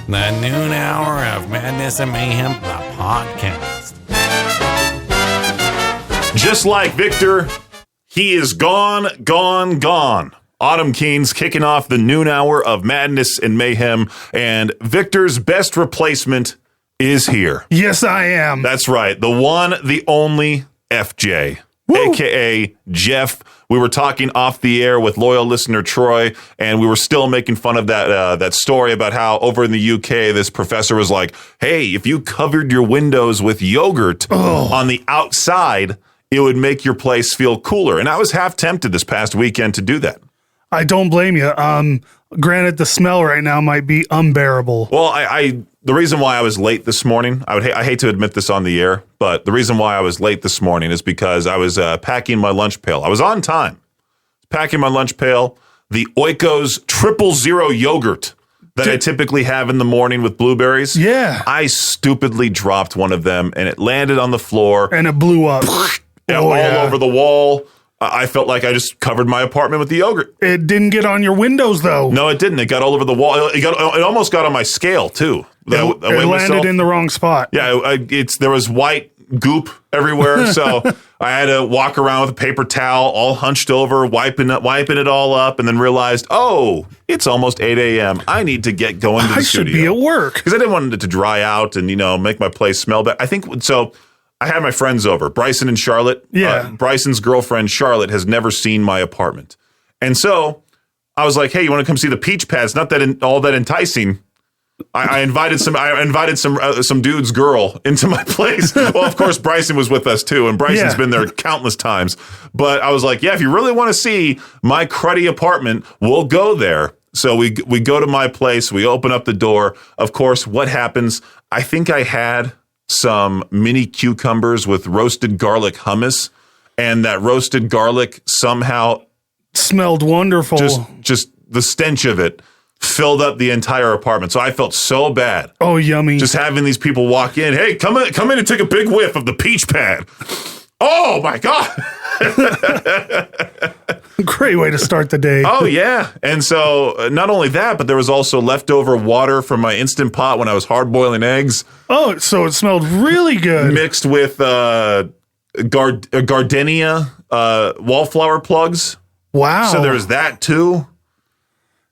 The noon hour of Madness and Mayhem, the podcast. Just like Victor, he is gone. Autumn Keen's kicking off the noon hour of Madness and Mayhem, and Victor's best replacement is here. Yes, I am. That's right. The one, the only FJ, a.k.a. Jeff. We were talking off the air with loyal listener Troy, and we were still making fun of that story about how over in the UK, this professor was like, hey, if you covered your windows with yogurt on the outside, it would make your place feel cooler. And I was half tempted this past weekend to do that. I don't blame you. Granted, the smell right now might be unbearable. Well, the reason why I was late this morning, I hate to admit this on the air, but the reason why I was late this morning is because I was packing my lunch pail. I was on time. Packing my lunch pail, the Oikos 000 yogurt that I typically have in the morning with blueberries. Yeah. I stupidly dropped one of them, and it landed on the floor. And it blew up. All over the wall. I felt like I just covered my apartment with the yogurt. It didn't get on your windows, though. No, it didn't. It got all over the wall. It almost got on my scale, too. It landed in the wrong spot. Yeah, there was white goop everywhere, so I had to walk around with a paper towel, all hunched over, wiping it all up, and then realized, it's almost 8 a.m. I need to get going to the studio. I should be at work. Because I didn't want it to dry out and, make my place smell bad. I think, so I had my friends over, Bryson and Charlotte. Yeah. Bryson's girlfriend, Charlotte, has never seen my apartment. And so I was like, hey, you want to come see the peach pad? It's not that all that enticing. I invited some dude's girl into my place. Well, of course, Bryson was with us too, and Bryson's been there countless times. But I was like, yeah, if you really want to see my cruddy apartment, we'll go there. So we go to my place. We open up the door. Of course, what happens? I think I had some mini cucumbers with roasted garlic hummus, and that roasted garlic somehow smelled wonderful. Just the stench of it filled up the entire apartment. So I felt so bad. Oh, yummy. Just having these people walk in. Hey, come in and take a big whiff of the peach pad. Oh, my God. Great way to start the day. Oh, yeah. And so not only that, but there was also leftover water from my Instant Pot when I was hard-boiling eggs. Oh, so it smelled really good. Mixed with gardenia wallflower plugs. Wow. So there was that, too.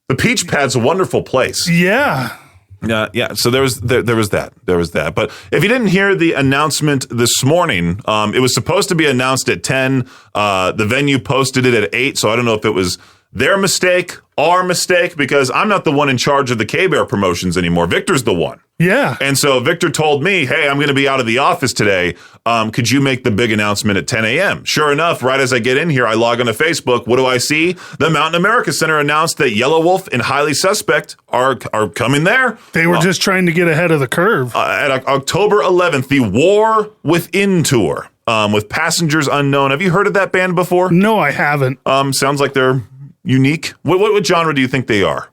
The Peach Pad's a wonderful place. Yeah. Yeah. So there was that. But if you didn't hear the announcement this morning, it was supposed to be announced at 10. The venue posted it at 8. So I don't know if it was their mistake, our mistake, because I'm not the one in charge of the K-Bear promotions anymore. Victor's the one. Yeah. And so Victor told me, hey, I'm going to be out of the office today. Could you make the big announcement at 10 a.m.? Sure enough, right as I get in here, I log on to Facebook. What do I see? The Mountain America Center announced that Yellow Wolf and Highly Suspect are coming there. They were just trying to get ahead of the curve. At October 11th, the War Within Tour with Passengers Unknown. Have you heard of that band before? No, I haven't. Sounds like they're unique. What genre do you think they are?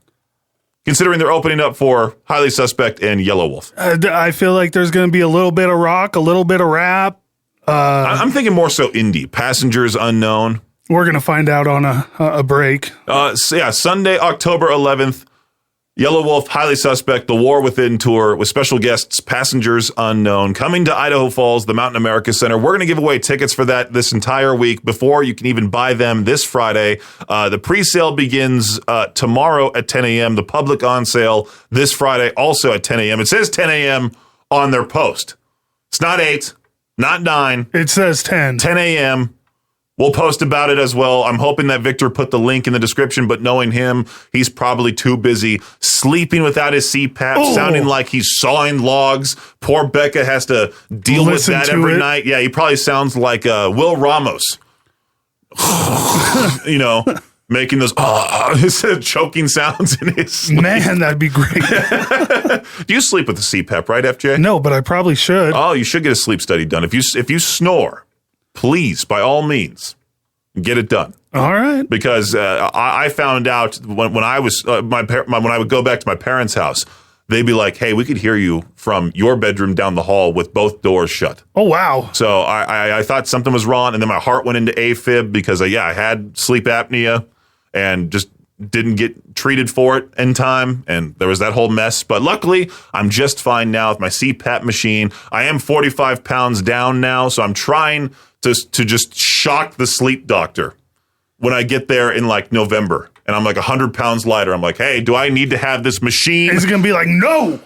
Considering they're opening up for Highly Suspect and Yellow Wolf. I feel like there's going to be a little bit of rock, a little bit of rap. I'm thinking more so indie. Passengers Unknown. We're going to find out on a break. Sunday, October 11th, Yellow Wolf, Highly Suspect, the War Within Tour with special guests, Passengers Unknown, coming to Idaho Falls, the Mountain America Center. We're going to give away tickets for that this entire week before you can even buy them this Friday. The pre-sale begins tomorrow at 10 a.m. The public on sale this Friday also at 10 a.m. It says 10 a.m. on their post. It's not 8, not 9. It says 10. 10 a.m. We'll post about it as well. I'm hoping that Victor put the link in the description, but knowing him, he's probably too busy sleeping without his CPAP, sounding like he's sawing logs. Poor Becca has to deal with that every night. Yeah, he probably sounds like Will Ramos. Making those choking sounds in his sleep. Man, that'd be great. Do you sleep with the CPAP, right, FJ? No, but I probably should. Oh, you should get a sleep study done. If you snore, please, by all means, get it done. All right. Because I found out when I was when I would go back to my parents' house, they'd be like, "Hey, we could hear you from your bedroom down the hall with both doors shut." Oh wow! So I thought something was wrong, and then my heart went into AFib because I had sleep apnea, and just didn't get treated for it in time, and there was that whole mess. But luckily, I'm just fine now with my CPAP machine. I am 45 pounds down now, so I'm trying to just shock the sleep doctor when I get there in like November, and I'm like 100 pounds lighter. I'm like, hey, do I need to have this machine? He's going to be like, no.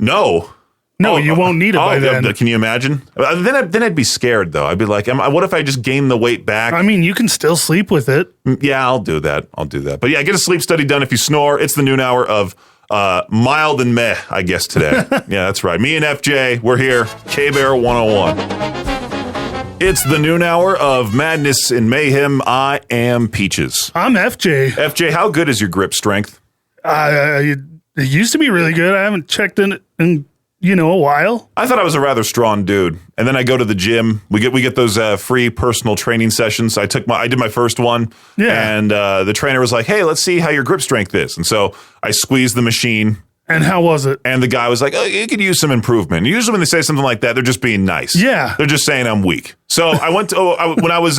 No. No, you won't need it by then. Can you imagine? Then I'd be scared, though. I'd be like, what if I just gain the weight back? I mean, you can still sleep with it. Yeah, I'll do that. But yeah, get a sleep study done if you snore. It's the noon hour of mild and meh, I guess, today. Yeah, that's right. Me and FJ, we're here. K-Bear 101. It's the noon hour of madness and mayhem. I am Peaches. I'm FJ. FJ, how good is your grip strength? It used to be really good. I haven't checked in a while. I thought I was a rather strong dude, and then I go to the gym. We get those free personal training sessions. I did my first one, and the trainer was like, "Hey, let's see how your grip strength is." And so I squeezed the machine. And how was it? And the guy was like, "Oh, you could use some improvement." Usually, when they say something like that, they're just being nice. Yeah, they're just saying I'm weak. So I went to when I was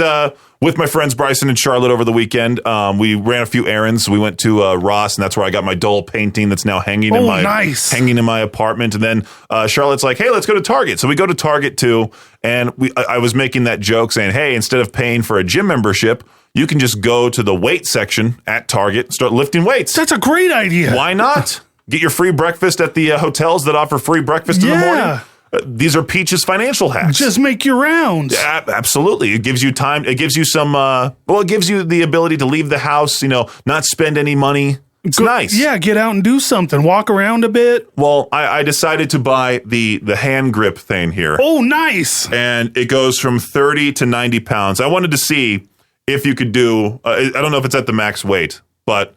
with my friends Bryson and Charlotte over the weekend. We ran a few errands. We went to Ross, and that's where I got my Dole painting that's now hanging in my apartment. And then Charlotte's like, "Hey, let's go to Target." So we go to Target too, and I was making that joke saying, "Hey, instead of paying for a gym membership, you can just go to the weight section at Target and start lifting weights." That's a great idea. Why not? Get your free breakfast at the hotels that offer free breakfast in the morning. These are Peach's financial hacks. Just make your rounds. Yeah, absolutely. It gives you time. It gives you some, it gives you the ability to leave the house, not spend any money. It's nice. Yeah, get out and do something. Walk around a bit. Well, I decided to buy the hand grip thing here. Oh, nice. And it goes from 30 to 90 pounds. I wanted to see if you could do, I don't know if it's at the max weight, but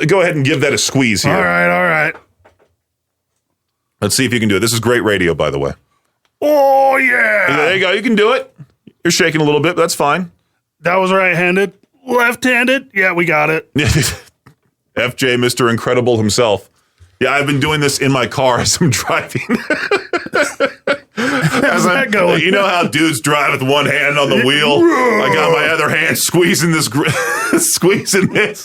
go ahead and give that a squeeze here. All right. Let's see if you can do it. This is great radio, by the way. Oh, yeah. There you go. You can do it. You're shaking a little bit, but that's fine. That was right-handed. Left-handed? Yeah, we got it. FJ, Mr. Incredible himself. Yeah, I've been doing this in my car as I'm driving. How's that going? You know how dudes drive with one hand on the wheel? I got my other hand squeezing this,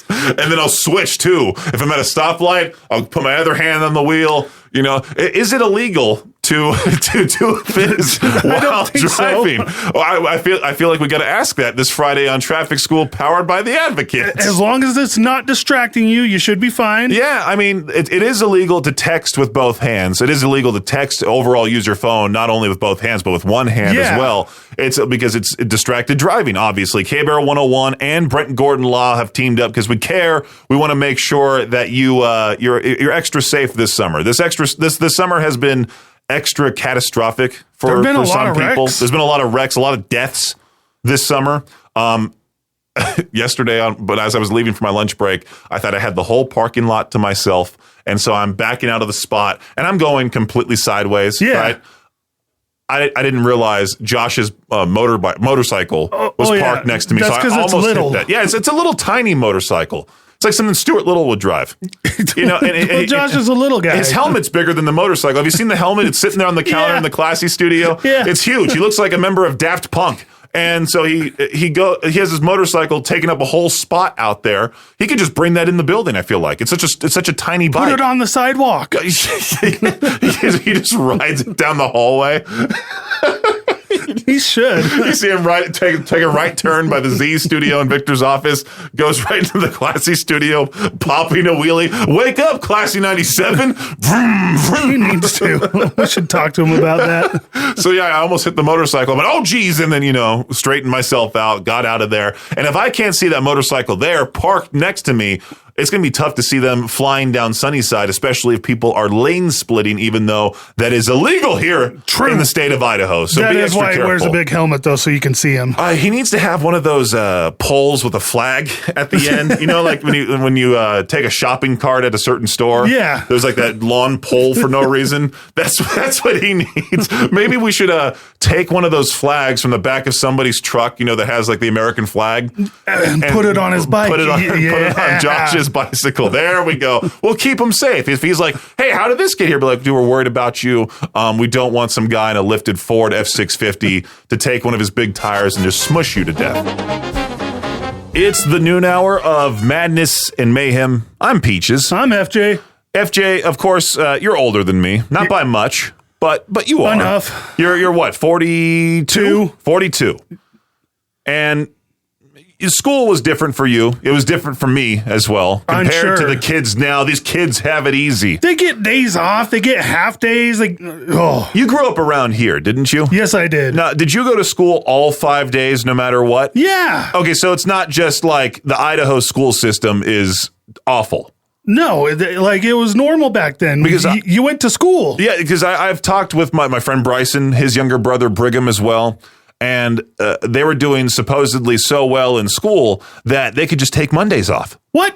and then I'll switch too. If I'm at a stoplight, I'll put my other hand on the wheel. Is it illegal to do this while driving? So. Well, I feel like we got to ask that this Friday on Traffic School, powered by the Advocates. As long as it's not distracting you, you should be fine. Yeah, I mean, it is illegal to text with both hands. It is illegal to text overall, use your phone not only with both hands but with one hand as well. It's because it's distracted driving. Obviously, K-Bear 101 and Brent Gordon Law have teamed up because we care. We want to make sure that you're extra safe this summer. This summer has been extra catastrophic for some people. There's been a lot of wrecks, a lot of deaths this summer. Yesterday, but as I was leaving for my lunch break, I thought I had the whole parking lot to myself, and so I'm backing out of the spot, and I'm going completely sideways. Yeah. Right? I didn't realize Josh's motorcycle was parked next to me, That's so I almost hit that. Yeah, it's a little tiny motorcycle. It's like something Stuart Little would drive. Well, Josh is a little guy. His helmet's bigger than the motorcycle. Have you seen the helmet? It's sitting there on the counter in the Classy studio. Yeah. It's huge. He looks like a member of Daft Punk. And so he has his motorcycle taking up a whole spot out there. He could just bring that in the building, I feel like. It's such a tiny bike. Put it on the sidewalk. He just rides it down the hallway. He should. You see him take a right turn by the Z studio in Victor's office, goes right into the Classy studio, popping a wheelie. Wake up, Classy 97. Vroom, vroom. He needs to. We should talk to him about that. So yeah, I almost hit the motorcycle. I went, oh geez, and then straightened myself out, got out of there. And if I can't see that motorcycle there parked next to me, it's going to be tough to see them flying down Sunnyside, especially if people are lane splitting, even though that is illegal here in the state of Idaho. So that be is extra why careful. He wears a big helmet, though, so you can see him. He needs to have one of those poles with a flag at the end. Like when you take a shopping cart at a certain store. Yeah. There's like that lawn pole for no reason. That's what he needs. Maybe we should take one of those flags from the back of somebody's truck, that has like the American flag. And put it on his bike. Put it on Josh's bicycle. There we go. We'll keep him safe. If he's like, hey, how did this get here? Be like, dude, we're worried about you. We don't want some guy in a lifted Ford F-650 to take one of his big tires and just smush you to death. It's the noon hour of madness and mayhem. I'm Peaches. I'm FJ. FJ, of course, you're older than me. Not by much, but you are. Enough. You're what, 42? Two. 42. And school was different for you. It was different for me as well. I'm Compared to sure. the kids now, these kids have it easy. They get days off. They get half days. Oh, You grew up around here, didn't you? yes, I did. Now, did you go to school all 5 days no matter what? Yeah. Okay, so it's not just like the Idaho school system is awful. No, it was normal back then. Because you went to school. Yeah, because I've talked with my friend Bryson, his younger brother Brigham as well, and they were doing supposedly so well in school that they could just take Mondays off. What?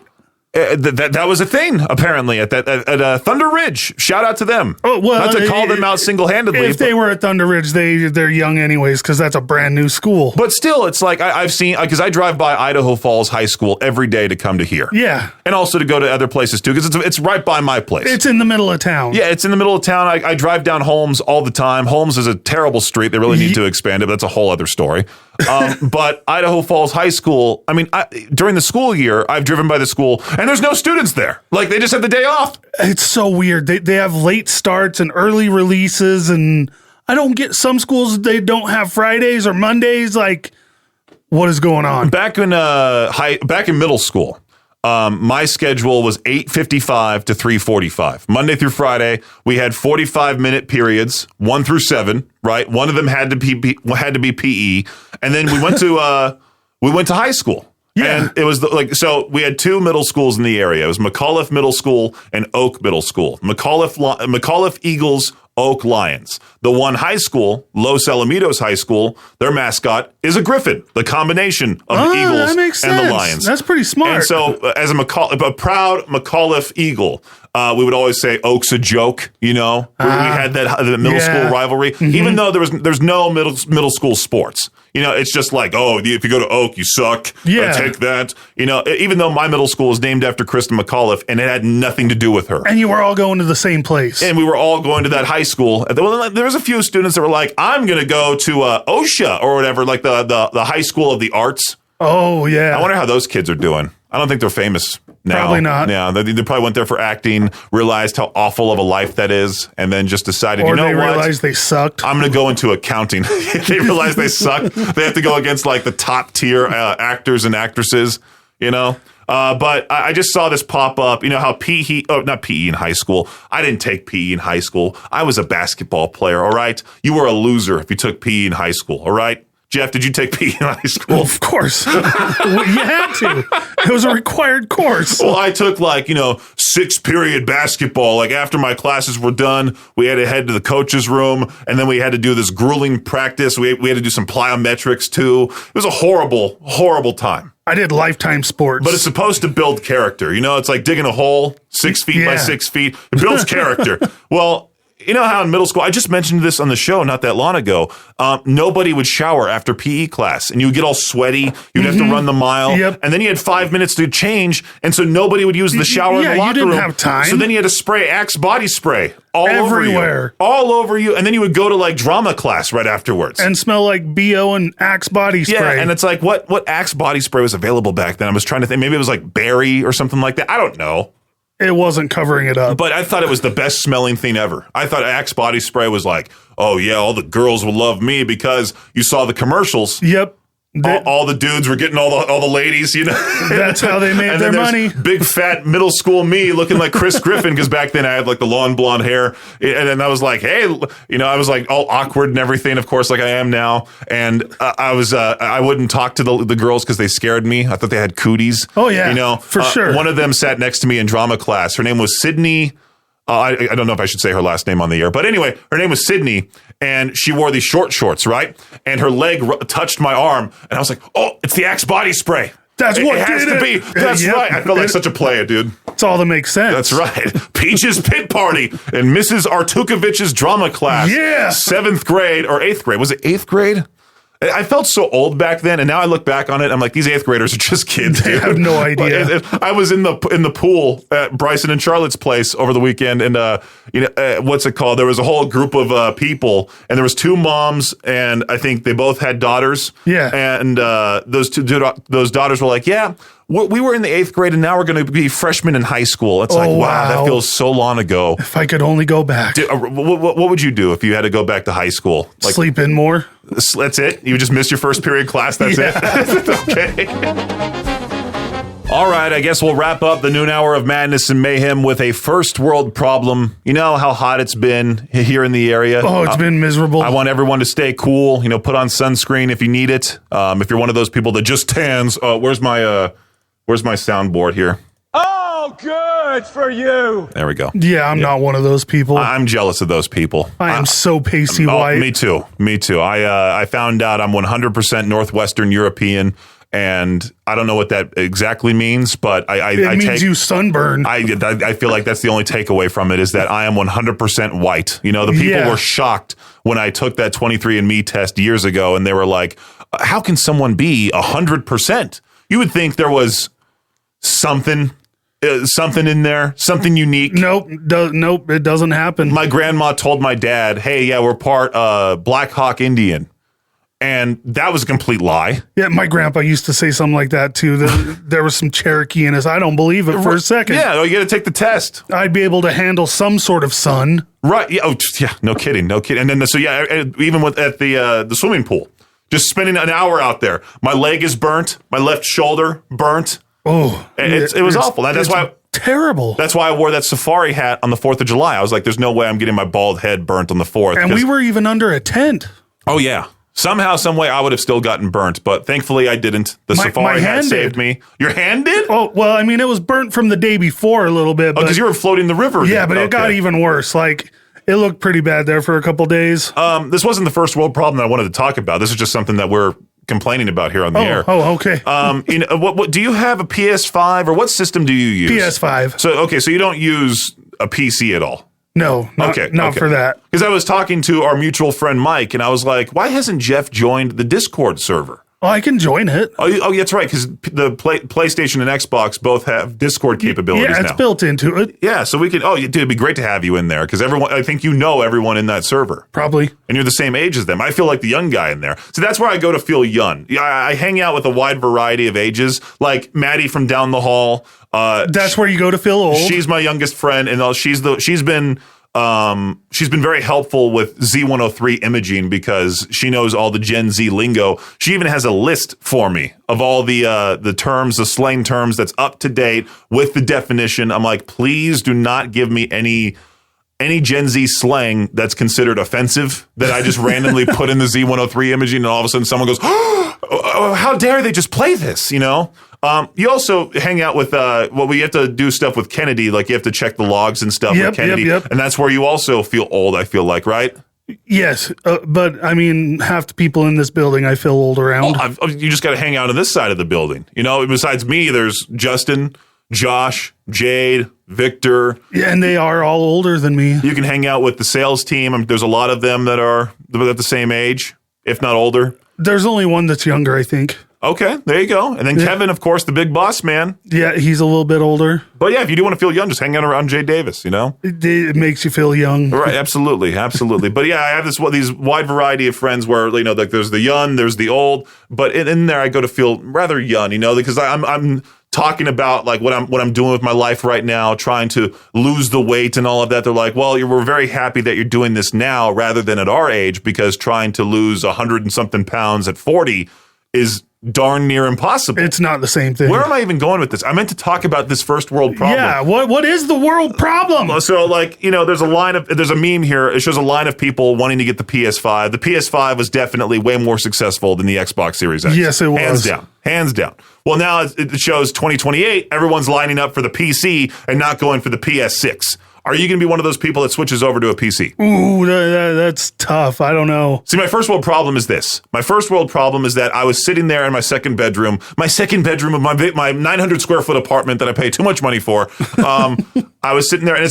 That was a thing apparently at Thunder Ridge. Shout out to them. Oh, well, not to call them out single handedly. If they were at Thunder Ridge, they're young anyways because that's a brand new school. But still, it's like I've seen, because I drive by Idaho Falls High School every day to come to here. Yeah. And also to go to other places too, because it's right by my place. It's in the middle of town. Yeah, it's in the middle of town. I drive down Holmes all the time. Holmes is a terrible street. They really need to expand it, but that's a whole other story. But Idaho Falls High School, I mean, during the school year, I've driven by the school, and there's no students there. Like, they just have the day off. It's so weird. They have late starts and early releases, and I don't get some schools, they don't have Fridays or Mondays. Like, what is going on? Back in middle school, my schedule was 8:55 to 3:45. Monday through Friday, we had 45-minute periods, 1 through 7, right? One of them had to be PE, and then we went to high school. Yeah. And it was so we had 2 middle schools in the area. It was McAuliffe Middle School and Oak Middle School. McAuliffe Eagles, Oak Lions. The one high school, Los Alamitos High School, their mascot is a griffin, the combination of the Eagles that makes and sense. the Lions. That's pretty smart. And so, as a proud McAuliffe Eagle, we would always say Oak's a joke. You know, we had the middle school rivalry, even though there's no middle school sports. You know, it's just like, oh, if you go to Oak, you suck. Yeah. Take that. You know, even though my middle school is named after Kristen McAuliffe, and it had nothing to do with her. And you were all going to the same place. And we were all going to that high school. Well, there was a few students that were like, I'm going to go to OSHA or whatever, like the High School of the Arts. Oh, yeah. I wonder how those kids are doing. I don't think they're famous now. Probably not. Yeah, they probably went there for acting, realized how awful of a life that is, and then just decided, or you know they what? realized they sucked. I'm going to go into accounting. They realize they suck. They have to go against like the top tier actors and actresses, you know? But I just saw this pop up. You know how not PE in high school. I didn't take PE in high school. I was a basketball player, all right? You were a loser if you took PE in high school, all right? Jeff, did you take PE in high school? Of course. You had to. It was a required course. Well, I took 6-period basketball. Like after my classes were done, we had to head to the coach's room, and then we had to do this grueling practice. We had to do some plyometrics too. It was a horrible, horrible time. I did Lifetime Sports. But it's supposed to build character. You know, it's like digging a hole 6 feet by 6 feet. It builds character. Well, you know how in middle school, I just mentioned this on the show not that long ago, nobody would shower after PE class, and you would get all sweaty. You'd have to run the mile, and then you had 5 minutes to change, and so nobody would use the shower in the locker room. You didn't have time. So then you had to spray Axe body spray all everywhere, all over you, and then you would go to drama class right afterwards and smell like BO and Axe body spray. Yeah, and it's like what Axe body spray was available back then. I was trying to think, maybe it was like berry or something like that. I don't know. It wasn't covering it up. But I thought it was the best smelling thing ever. I thought Axe body spray was like, oh yeah, all the girls will love me because you saw the commercials. Yep. All the dudes were getting all the ladies, you know. That's how they made their money. Big fat middle school me looking like Chris Griffin, because back then I had the long blonde hair, and then I was like, hey, you know, I was like all awkward and everything, of course, like I am now. And I wouldn't talk to the girls because they scared me. I thought they had cooties. Oh yeah, you know, for sure. One of them sat next to me in drama class. Her name was Sydney. I don't know if I should say her last name on the air, but anyway, her name was Sydney, and she wore these short shorts, right? And her leg touched my arm, and I was like, "Oh, it's the Axe body spray." That's what it has to be. That's right. I felt like such a player, dude. That's all that makes sense. That's right. Peach's pit party and Mrs. Artukovich's drama class. Yeah. 7th grade or 8th grade. Was it 8th grade? I felt so old back then, and now I look back on it. I'm like, these 8th graders are just kids. They dude. have no idea. I was in the pool at Bryson and Charlotte's place over the weekend, and what's it called? There was a whole group of people, and there was 2 moms, and I think they both had daughters. Yeah, and those daughters were like, yeah. We were in the 8th grade, and now we're going to be freshmen in high school. It's like, wow, that feels so long ago. If I could only go back. Dude, what would you do if you had to go back to high school? Like, sleep in more. that's it? You just missed your first period class? That's it? Okay. All right, I guess we'll wrap up the noon hour of madness and mayhem with a first world problem. You know how hot it's been here in the area. Oh, it's been miserable. I want everyone to stay cool. Put on sunscreen if you need it. If you're one of those people that just tans, where's my soundboard here? Oh, good for you. There we go. Yeah, I'm not one of those people. I'm jealous of those people. I am so pasty white. Me too. I found out I'm 100% Northwestern European, and I don't know what that exactly means, but it means you sunburn. I feel like that's the only takeaway from it is that I am 100% white. The people were shocked when I took that 23andMe test years ago, and they were like, how can someone be 100%? You would think there was something in there, something unique. Nope, it doesn't happen. My grandma told my dad, hey, yeah, we're part Black Hawk Indian. And that was a complete lie. Yeah, my grandpa used to say something like that too. There was some Cherokee in us. I don't believe it for a second. Yeah, you got to take the test. I'd be able to handle some sort of sun. Right. Yeah. Oh, yeah. No kidding. And then even at the swimming pool, just spending an hour out there, my leg is burnt, my left shoulder burnt. Oh, it was awful. That's why. Terrible. That's why I wore that safari hat on the 4th of July. I was like, there's no way I'm getting my bald head burnt on the 4th. And we were even under a tent. Oh, yeah. Somehow, some way, I would have still gotten burnt, but thankfully I didn't. The safari hat saved me. Your hand did? Oh, well, I mean, it was burnt from the day before a little bit. Because you were floating the river. Yeah, but it got even worse. Like, it looked pretty bad there for a couple days. This wasn't the first world problem that I wanted to talk about. This is just something that we're complaining about here on the air. Oh, okay. What do you have a PS5 or what system do you use? PS5. So you don't use a PC at all? No, not for that. Because I was talking to our mutual friend Mike, and I was like, why hasn't Jeff joined the Discord server? Oh, I can join it. Oh, that's right, because the PlayStation and Xbox both have Discord capabilities now. Yeah, it's built into it. Yeah, so we can, dude, it'd be great to have you in there, because I think everyone in that server. Probably. And you're the same age as them. I feel like the young guy in there. So that's where I go to feel young. I hang out with a wide variety of ages, like Maddie from down the hall. That's where you go to feel old. She's my youngest friend, and she's been very helpful with Z103 imaging because she knows all the Gen Z lingo. She even has a list for me of all the terms, the slang terms that's up to date with the definition. I'm like, please do not give me any Gen Z slang that's considered offensive that I just randomly put in the Z103 imaging, and all of a sudden someone goes, oh, how dare they just play this, You also hang out with, we have to do stuff with Kennedy, like you have to check the logs and stuff with Kennedy. Yep. And that's where you also feel old, I feel like, right? Yes, but I mean, half the people in this building I feel old around. You just got to hang out on this side of the building. Besides me, there's Justin, Josh, Jade, Victor. Yeah, and they are all older than me. You can hang out with the sales team. There's a lot of them that are at the same age, if not older. There's only one that's younger, I think. Okay, there you go. And then Kevin, of course, the big boss man. Yeah, he's a little bit older. But yeah, if you do want to feel young, just hang out around Jay Davis, It makes you feel young. Right, absolutely. But yeah, I have these wide variety of friends where, like there's the young, there's the old, but in there I go to feel rather young, because I'm talking about like what I'm doing with my life right now, trying to lose the weight and all of that. They're like, well, we're very happy that you're doing this now rather than at our age, because trying to lose 100 and something pounds at 40 is darn near impossible. It's not the same thing. Where am I even going with this? I meant to talk about this first world problem. Yeah, what is the world problem? So there's a meme here. It shows a line of people wanting to get the PS5. The PS5 was definitely way more successful than the Xbox Series X. Yes, it was. Hands down. Well, now it shows 2028. Everyone's lining up for the PC and not going for the PS6. Are you going to be one of those people that switches over to a PC? Ooh, that's tough. I don't know. See, my first world problem is this. My first world problem is that I was sitting there in my second bedroom of my 900 square foot apartment that I pay too much money for. I was sitting there, and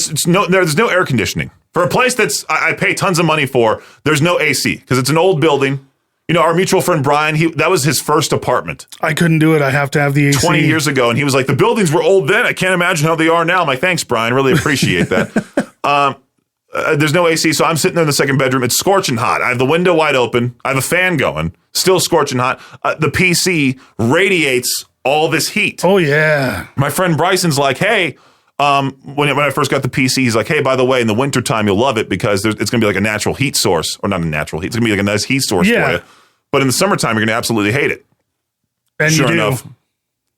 there's no air conditioning. For a place I pay tons of money for, there's no AC because it's an old building. You know, our mutual friend Brian, that was his first apartment I couldn't do it. I have to have the AC. 20 years ago. And he was like, the buildings were old then. I can't imagine how they are now. I'm like, thanks, Brian. Really appreciate that. There's no AC, so I'm sitting there in the second bedroom. It's scorching hot. I have the window wide open. I have a fan going. Still scorching hot. The PC radiates all this heat. Oh, yeah. My friend Bryson's like, hey, when I first got the PC, he's like, hey, by the way, in the wintertime, you'll love it because it's going to be like a natural heat source. Or not a natural heat. It's going to be like a nice heat source for you. But in the summertime, you're going to absolutely hate it. And sure you do. enough,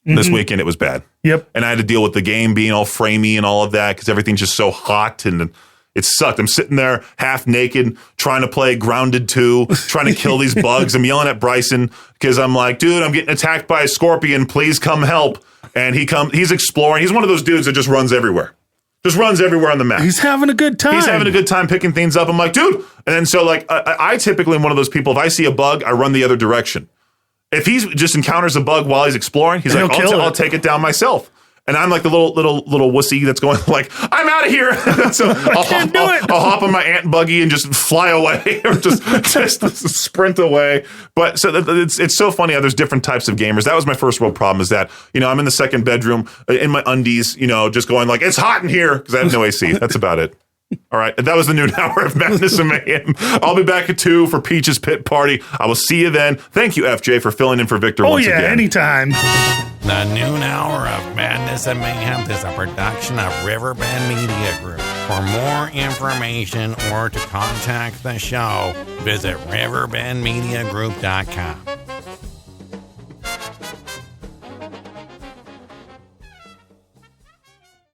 this weekend it was bad. Yep. And I had to deal with the game being all framey and all of that because everything's just so hot and it sucked. I'm sitting there half naked trying to play Grounded 2, trying to kill these bugs. I'm yelling at Bryson because I'm like, dude, I'm getting attacked by a scorpion. Please come help. And he's exploring. He's one of those dudes that just runs everywhere. Just runs everywhere on the map. He's having a good time. He's having a good time picking things up. I'm like, dude. And then so like I typically am one of those people, if I see a bug, I run the other direction. If he just encounters a bug while he's exploring, he's like, I'll take it down myself. And I'm like the little wussy that's going like, I'm out of here. So I'll hop on my ant buggy and just fly away or just sprint away. But so it's so funny how there's different types of gamers. That was my first world problem is that, you know, I'm in the second bedroom in my undies, you know, just going like, it's hot in here because I have no AC. That's about it. All right. That was the noon hour of Madness and Mayhem. I'll be back at 2 for Peach's Pit Party. I will see you then. Thank you, FJ, for filling in for Victor once again. Anytime. The noon hour of Madness and Mayhem is a production of Riverbend Media Group. For more information or to contact the show, visit riverbendmediagroup.com.